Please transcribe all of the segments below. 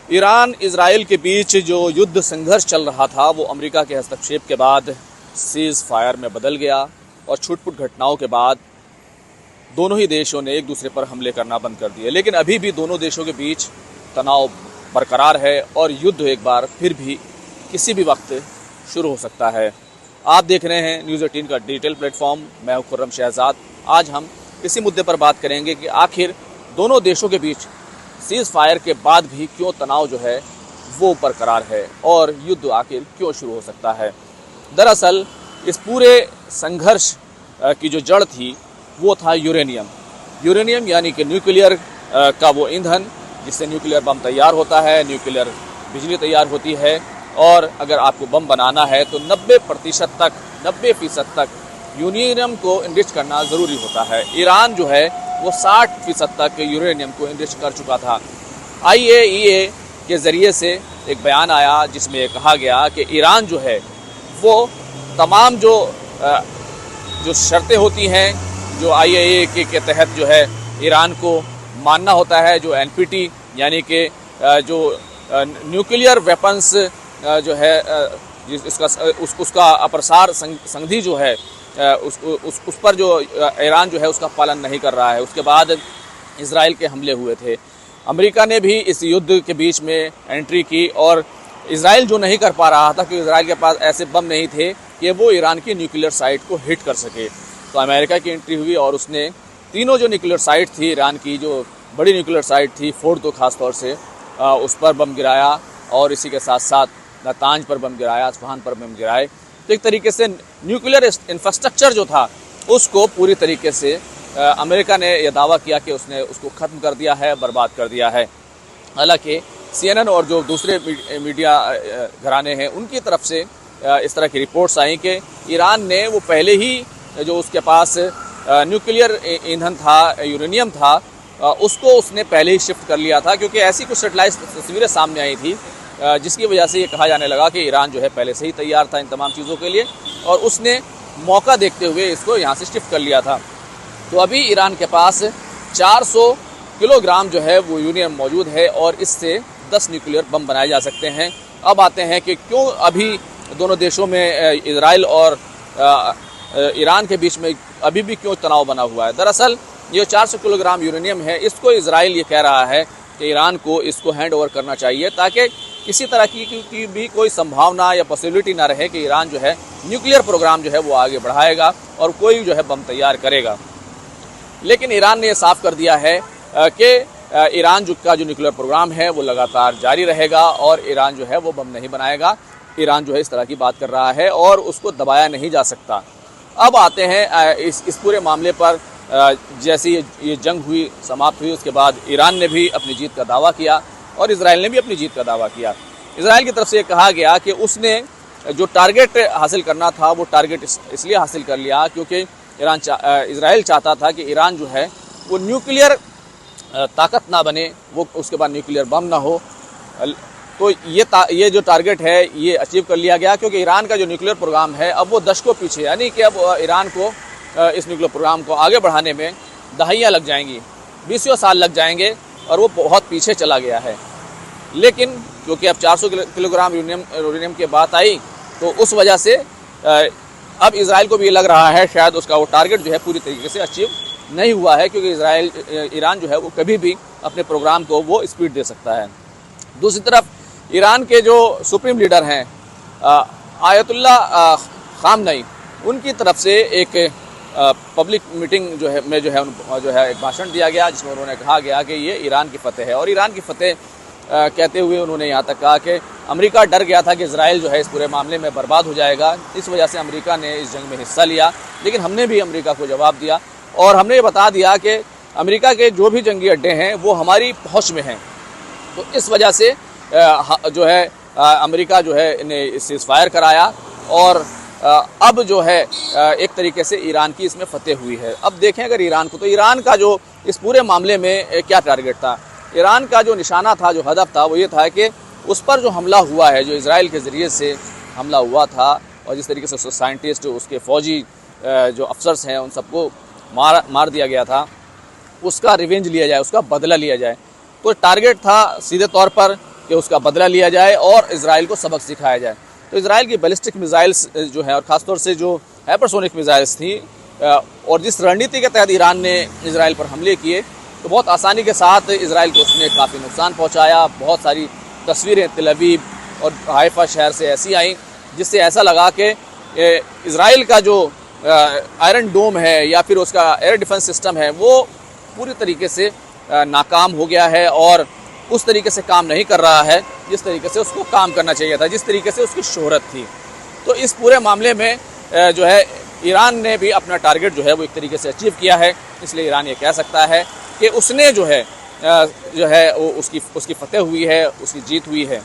Iran Israel के बीच जो युद्ध संघर्ष चल रहा था वो अमेरिका के हस्तक्षेप के बाद सीज फायर में बदल गया और छुटपुट घटनाओं के बाद दोनों ही देशों ने एक दूसरे पर हमले करना बंद कर दिए। लेकिन अभी भी दोनों देशों के बीच तनाव बरकरार है और युद्ध एक बार फिर भी किसी भी वक्त शुरू हो सकता है। आप देख रहे हैं न्यूज़ 18 का डिजिटल प्लेटफॉर्म। मैं हूं खुर्रम शहजाद। आज हम इसी मुद्दे पर बात करेंगे कि आखिर दोनों देशों के बीच सीज फायर के बाद भी क्यों तनाव जो है वो बरकरार है और युद्ध आखिर क्यों शुरू हो सकता है। दरअसल इस पूरे संघर्ष की जो जड़ थी वो था यूरेनियम यानी कि न्यूक्लियर का वो ईंधन जिससे न्यूक्लियर बम तैयार होता है, न्यूक्लियर बिजली तैयार होती है। और अगर आपको बम बनाना है तो 90% तक यूरेनियम को इनरिच करना ज़रूरी होता है। ईरान जो है वो 60% तक यूरेनियम को इनरिच कर चुका था। IAEA के ज़रिए से एक बयान आया जिसमें कहा गया कि ईरान जो है वो तमाम जो शर्तें होती हैं जो IAEA के तहत जो है ईरान को मानना होता है, जो NPT यानी कि जो न्यूक्लियर वेपन्स जो है उसका अप्रसार संधि जो है उस पर जो ईरान जो है उसका पालन नहीं कर रहा है। उसके बाद इजराइल के हमले हुए थे। अमेरिका ने भी इस युद्ध के बीच में एंट्री की और इजराइल जो नहीं कर पा रहा था कि इजराइल के पास ऐसे बम नहीं थे कि वो ईरान की न्यूक्लियर साइट को हिट कर सके, तो अमेरिका की एंट्री हुई और उसने तीनों जो न्यूक्लियर साइट थी ईरान की, जो बड़ी न्यूक्लियर साइट थी फोर्डो खास तौर से, उस पर बम गिराया और इसी के साथ साथ नातांज पर बम गिराया, अस्फहान पर बम गिराए। तो एक तरीके से न्यूक्लियर इंफ्रास्ट्रक्चर जो था उसको पूरी तरीके से अमेरिका ने यह दावा किया कि उसने उसको ख़त्म कर दिया है, बर्बाद कर दिया है। हालांकि CNN और जो दूसरे मीडिया घराने हैं उनकी तरफ से इस तरह की रिपोर्ट्स आई कि ईरान ने वो पहले ही जो उसके पास न्यूक्लियर ईंधन था, यूरेनियम था, उसको उसने पहले ही शिफ्ट कर लिया था, क्योंकि ऐसी कुछ सेटेलाइट तस्वीरें सामने आई थी जिसकी वजह से ये कहा जाने लगा कि ईरान जो है पहले से ही तैयार था इन तमाम चीज़ों के लिए और उसने मौका देखते हुए इसको यहाँ से शिफ्ट कर लिया था। तो अभी ईरान के पास 400 किलोग्राम जो है वो यूरेनियम मौजूद है और इससे 10 न्यूक्लियर बम बनाए जा सकते हैं। अब आते हैं कि क्यों अभी दोनों देशों में इजराइल और ईरान के बीच में अभी भी क्यों तनाव बना हुआ है। दरअसल ये 400 किलोग्राम यूरेनियम है, इसको इजराइल ये कह रहा है कि ईरान को इसको हैंड ओवर करना चाहिए ताकि किसी तरह की भी कोई संभावना या पॉसिबिलिटी ना रहे कि ईरान जो है न्यूक्लियर प्रोग्राम जो है वो आगे बढ़ाएगा और कोई जो है बम तैयार करेगा। लेकिन ईरान ने यह साफ कर दिया है कि ईरान का जो न्यूक्लियर प्रोग्राम है वो लगातार जारी रहेगा और ईरान जो है वो बम नहीं बनाएगा। ईरान जो है इस तरह की बात कर रहा है और उसको दबाया नहीं जा सकता। अब आते हैं इस पूरे मामले पर। जैसे ये जंग हुई, समाप्त हुई, उसके बाद ईरान ने भी अपनी जीत का दावा किया और इजराइल ने भी अपनी जीत का दावा किया। इजराइल की तरफ से कहा गया कि उसने जो टारगेट हासिल करना था वो टारगेट इसलिए हासिल कर लिया क्योंकि इजराइल चाहता था कि ईरान जो है वो न्यूक्लियर ताकत ना बने, वो उसके बाद न्यूक्लियर बम ना हो। तो ये जो टारगेट है ये अचीव कर लिया गया क्योंकि ईरान का जो न्यूक्लियर प्रोग्राम है अब वो दशकों पीछे, यानी कि अब ईरान को इस न्यूक्लियर प्रोग्राम को आगे बढ़ाने में दहाइयाँ लग जाएंगी, 20 साल लग जाएंगे और वो बहुत पीछे चला गया है। लेकिन क्योंकि अब 400 किलोग्राम यूरेनियम की बात आई तो उस वजह से अब इजराइल को भी ये लग रहा है शायद उसका वो टारगेट जो है पूरी तरीके से अचीव नहीं हुआ है, क्योंकि ईरान जो है वो कभी भी अपने प्रोग्राम को वो स्पीड दे सकता है। दूसरी तरफ ईरान के जो सुप्रीम लीडर हैं आयतुल्ला खामनई, उनकी तरफ से एक पब्लिक मीटिंग जो है एक भाषण दिया गया जिसमें उन्होंने कहा गया कि ये ईरान की फतेह है। और ईरान की फतेह कहते हुए उन्होंने यहाँ तक कहा कि अमेरिका डर गया था कि इजराइल जो है इस पूरे मामले में बर्बाद हो जाएगा, इस वजह से अमेरिका ने इस जंग में हिस्सा लिया। लेकिन हमने भी अमेरिका को जवाब दिया और हमने ये बता दिया कि अमेरिका के जो भी जंगी अड्डे हैं वो हमारी पहुँच में हैं। तो इस वजह से जो है अमेरिका जो है इन्हें सीज़ फायर कराया और अब जो है एक तरीके से ईरान की इसमें फतेह हुई है। अब देखें अगर ईरान को, तो ईरान का जो इस पूरे मामले में क्या टारगेट था, ईरान का जो निशाना था, जो हदफ था वो ये था कि उस पर जो हमला हुआ है, जो इजराइल के ज़रिए से हमला हुआ था और जिस तरीके से साइंटिस्ट, उसके फ़ौजी जो अफसर्स हैं उन सबको मार दिया गया था, उसका रिवेंज लिया जाए, उसका बदला लिया जाए। तो टारगेट था सीधे तौर पर कि उसका बदला लिया जाए और इजराइल को सबक सिखाया जाए। तो इजराइल की बैलिस्टिक मिसाइल्स जो है और ख़ासतौर से जो हाइपरसोनिक मिसाइल्स थी और जिस रणनीति के तहत ईरान ने इजराइल पर हमले किए, तो बहुत आसानी के साथ इजराइल को उसने काफ़ी नुकसान पहुंचाया। बहुत सारी तस्वीरें तेल अवीव और हाइफा शहर से ऐसी आई जिससे ऐसा लगा कि इजराइल का जो आयरन डोम है या फिर उसका एयर डिफेंस सिस्टम है वो पूरी तरीके से नाकाम हो गया है और उस तरीके से काम नहीं कर रहा है जिस तरीके से उसको काम करना चाहिए था, जिस तरीके से उसकी शोहरत थी। तो इस पूरे मामले में जो है ईरान ने भी अपना टारगेट जो है वो एक तरीके से अचीव किया है। इसलिए ईरान ये कह सकता है कि उसने जो है वो उसकी फतेह हुई है, उसकी जीत हुई है।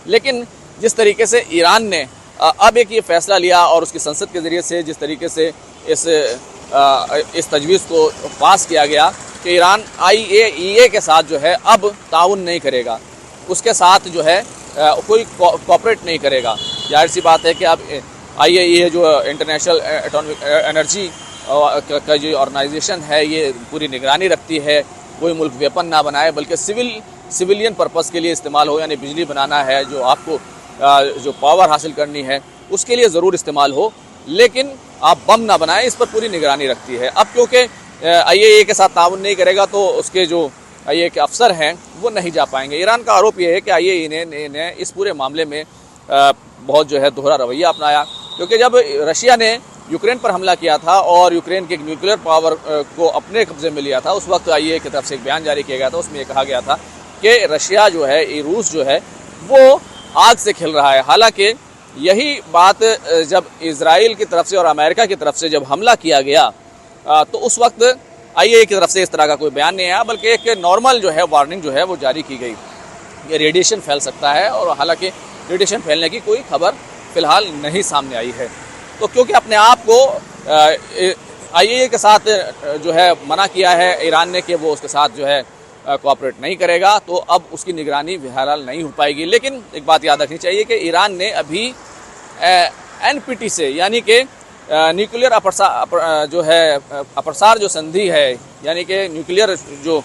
लेकिन जिस तरीके से ईरान ने अब एक ये फैसला लिया और उसकी संसद के ज़रिए से जिस तरीके से इस तजवीज़ को पास किया गया कि ईरान IAEA के साथ जो है अब ताउन नहीं करेगा, उसके साथ जो है कोई कोऑपरेट नहीं करेगा। जाहिर सी बात है कि अब IAEA जो इंटरनेशनल एटॉमिक एनर्जी का जो ऑर्गेनाइजेशन है ये पूरी निगरानी रखती है, कोई मुल्क वेपन ना बनाए बल्कि सिविलियन पर्पस के लिए इस्तेमाल हो, यानी बिजली बनाना है, जो आपको जो पावर हासिल करनी है उसके लिए ज़रूर इस्तेमाल हो, लेकिन आप बम ना बनाएं, इस पर पूरी निगरानी रखती है। अब क्योंकि IAEA के साथ ताउन नहीं करेगा तो उसके जो IAEA के अफसर हैं वो नहीं जा पाएंगे। ईरान का आरोप ये है कि IAEA ने इस पूरे मामले में बहुत जो है दोहरा रवैया अपनाया, क्योंकि जब रशिया ने यूक्रेन पर हमला किया था और यूक्रेन के न्यूक्लियर पावर को अपने कब्जे में लिया था, उस वक्त IAEA की तरफ से एक बयान जारी किया गया था। उसमें ये कहा गया था कि रशिया जो है, रूस जो है वो आग से खेल रहा है। हालांकि यही बात जब इजराइल की तरफ से और अमेरिका की तरफ से जब हमला किया गया तो उस वक्त IAEA की तरफ से इस तरह का कोई बयान नहीं आया, बल्कि एक नॉर्मल जो है वार्निंग जो है वो जारी की गई, ये रेडिएशन फैल सकता है। और हालांकि रेडिएशन फैलने की कोई खबर फ़िलहाल नहीं सामने आई है। तो क्योंकि अपने आप को IAEA के साथ जो है मना किया है ईरान ने कि वो उसके साथ जो है कोऑपरेट नहीं करेगा, तो अब उसकी निगरानी बहरहाल नहीं हो पाएगी। लेकिन एक बात याद रखनी चाहिए कि ईरान ने अभी NPT से, यानी कि न्यूक्लियर अप्रसार जो संधि है, यानी कि न्यूक्लियर जो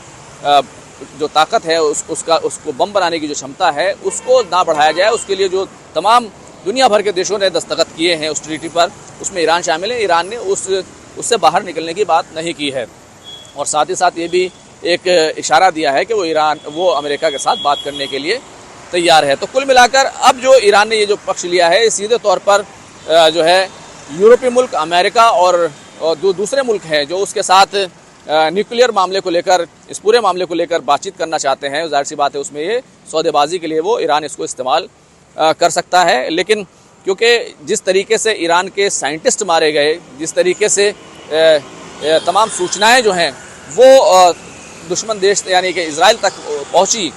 ताकत है उसको बम बनाने की जो क्षमता है उसको ना बढ़ाया जाए, उसके लिए जो तमाम दुनिया भर के देशों ने दस्तखत किए हैं उस ट्रीटी पर, उसमें ईरान शामिल है। ईरान ने उससे बाहर निकलने की बात नहीं की है और साथ ही साथ ये भी एक इशारा दिया है कि वो अमेरिका के साथ बात करने के लिए तैयार है। तो कुल मिलाकर अब जो ईरान ने ये जो पक्ष लिया है, सीधे तौर पर जो है यूरोपीय मुल्क, अमेरिका और जो दूसरे मुल्क हैं जो उसके साथ न्यूक्लियर मामले को लेकर, इस पूरे मामले को लेकर बातचीत करना चाहते हैं, जाहिर सी बात है उसमें ये सौदेबाजी के लिए वो ईरान इसको इस्तेमाल कर सकता है। लेकिन क्योंकि जिस तरीके से ईरान के साइंटिस्ट मारे गए, जिस तरीके से तमाम सूचनाएं जो हैं वो दुश्मन देश यानी कि इजराइल तक पहुंची,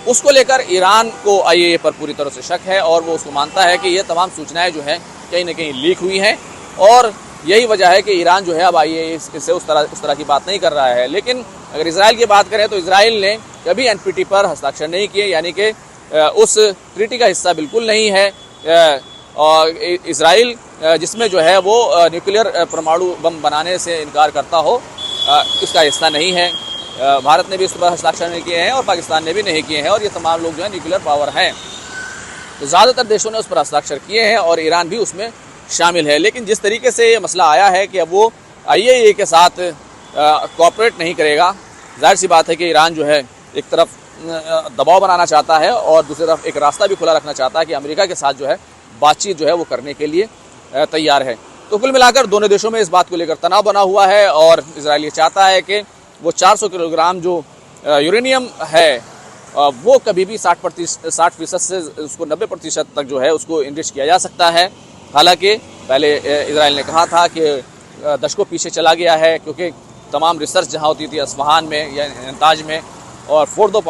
उसको लेकर ईरान को IAEA पर पूरी तरह से शक है और वो उसको मानता है कि ये तमाम सूचनाएं जो हैं कहीं ना कहीं लीक हुई हैं और यही वजह है कि ईरान जो है अब IAEA से उस तरह की बात नहीं कर रहा है। लेकिन अगर इजराइल की बात करें तो इजराइल ने कभी NPT पर हस्ताक्षर नहीं किए, यानी कि उस ट्रीटी का हिस्सा बिल्कुल नहीं है। और इजराइल जिसमें जो है वो न्यूक्लियर परमाणु बम बनाने से इनकार करता हो, इसका हिस्सा नहीं है। भारत ने भी इस पर हस्ताक्षर नहीं किए हैं और पाकिस्तान ने भी नहीं किए हैं और ये तमाम लोग जो है न्यूक्लियर पावर हैं, तो ज़्यादातर देशों ने उस पर हस्ताक्षर किए हैं और ईरान भी उसमें शामिल है। लेकिन जिस तरीके से ये मसला आया है कि अब वो IAEA के साथ कोऑपरेट नहीं करेगा, जाहिर सी बात है कि ईरान जो है एक तरफ दबाव बनाना चाहता है और दूसरी तरफ एक रास्ता भी खुला रखना चाहता है कि अमेरिका के साथ जो है बातचीत जो है वो करने के लिए तैयार है। तो कुल मिलाकर दोनों देशों में इस बात को लेकर तनाव बना हुआ है और इजराइल ये चाहता है कि वो 400 किलोग्राम जो यूरेनियम है वो कभी भी 60% से उसको 90% तक जो है उसको इनरिच किया जा सकता है। हालांकि पहले इजराइल ने कहा था कि दशकों पीछे चला गया है, क्योंकि तमाम रिसर्च जहाँ होती थी अस्फहान में या इंताज में और फोर्दो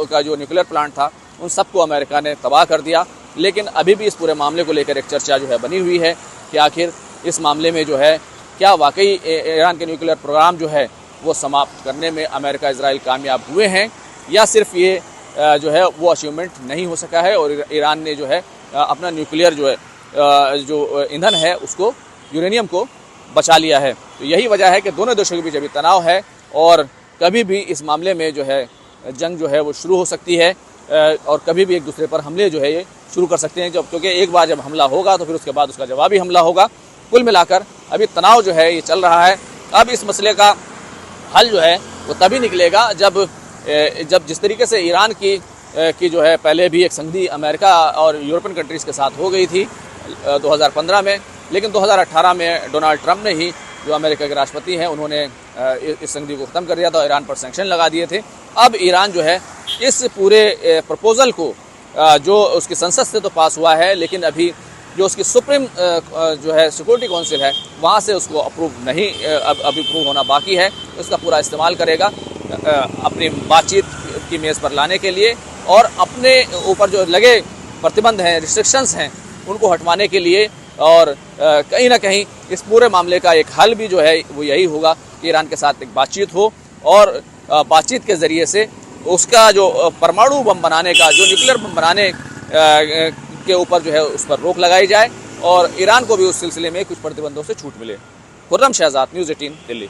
का जो न्यूक्लियर प्लांट था, उन सबको अमेरिका ने तबाह कर दिया। लेकिन अभी भी इस पूरे मामले को लेकर एक चर्चा जो है बनी हुई है कि आखिर इस मामले में जो है क्या वाकई ईरान के न्यूक्लियर प्रोग्राम जो है वो समाप्त करने में अमेरिका इजराइल कामयाब हुए हैं या सिर्फ ये जो है वो अचीवमेंट नहीं हो सका है और ईरान ने जो है अपना न्यूक्लियर जो है जो ईंधन है उसको, यूरेनियम को बचा लिया है। तो यही वजह है कि दोनों देशों के बीच अभी तनाव है और कभी भी इस मामले में जो है जंग जो है वो शुरू हो सकती है और कभी भी एक दूसरे पर हमले जो है ये शुरू कर सकते हैं, जब क्योंकि एक बार जब हमला होगा तो फिर उसके बाद उसका जवाबी हमला होगा। कुल मिलाकर अभी तनाव जो है ये चल रहा है। अब इस मसले का हल जो है वो तभी निकलेगा जब जिस तरीके से ईरान की जो है पहले भी एक संधि अमेरिका और यूरोपियन कंट्रीज़ के साथ हो गई थी 2015 में, लेकिन 2018 में डोनाल्ड ट्रंप ने ही, जो अमेरिका के राष्ट्रपति हैं, उन्होंने इस संधि को ख़त्म कर दिया था, ईरान पर सैंक्शन लगा दिए थे। अब ईरान जो है इस पूरे प्रपोज़ल को, जो उसकी संसद से तो पास हुआ है, लेकिन अभी जो उसकी सुप्रीम जो है सिक्योरिटी काउंसिल है वहाँ से उसको अप्रूव नहीं, अभी अप्रूव होना बाकी है। उसका पूरा इस्तेमाल करेगा अपनी बातचीत की मेज़ पर लाने के लिए और अपने ऊपर जो लगे प्रतिबंध हैं, रिस्ट्रिक्शंस हैं, उनको हटवाने के लिए। और कहीं ना कहीं इस पूरे मामले का एक हल भी जो है वो यही होगा कि ईरान के साथ एक बातचीत हो और बातचीत के ज़रिए से उसका जो परमाणु बम बनाने का, जो न्यूक्लियर बम बनाने के ऊपर जो है उस पर रोक लगाई जाए और ईरान को भी उस सिलसिले में कुछ प्रतिबंधों से छूट मिले। खुर्रम शहजाद, न्यूज़ 18 दिल्ली।